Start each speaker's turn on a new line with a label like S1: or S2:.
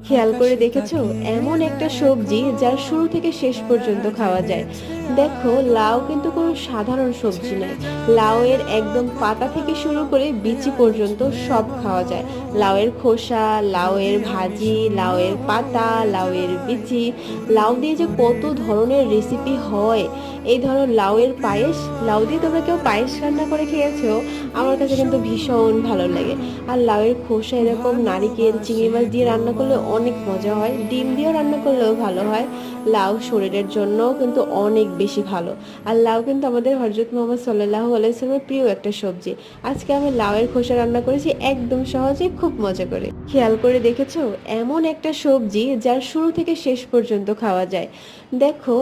S1: খেয়াল করে দেখেছো, এমন একটা সবজি যার শুরু থেকে শেষ পর্যন্ত খাওয়া যায়। দেখো, লাউ কিন্তু কোনো সাধারণ সবজি নয়। লাউ এর একদম পাতা থেকে শুরু করে বিচি পর্যন্ত সব খাওয়া যায়। লাউ এর খোসা, লাউ এর ভাজি, লাউ এর পাতা, লাউ এর বিচি, লাউ দিয়ে যে কত ধরনের রেসিপি হয়। এই ধরো লাউ এর পায়েস, লাউ দিয়ে তোমরা কেউ পায়েস রান্না করে খেয়েছো? আমার কাছে কিন্তু ভীষণ ভালো লাগে। আর লাউয়ের খোসা এরকম নারিকেল, চিংড়ি মাছ দিয়ে রান্না করলে অনেক মজা হয়, ডিম দিয়েও রান্না করলেও ভালো হয়। লাউ শরীরের জন্য কিন্তু অনেক বেশি ভালো। আর লাউ কিন্তু আমাদের হযরত মুহাম্মদ সাল্লাল্লাহু আলাইহি সাল্লামের প্রিয় একটা সবজি। আজকে আমি লাউয়ের খোসা রান্না করেছি একদম সহজে, খুব মজা করে। খেয়াল করে দেখেছো, এমন একটা সবজি যার শুরু থেকে শেষ পর্যন্ত খাওয়া যায়। দেখো,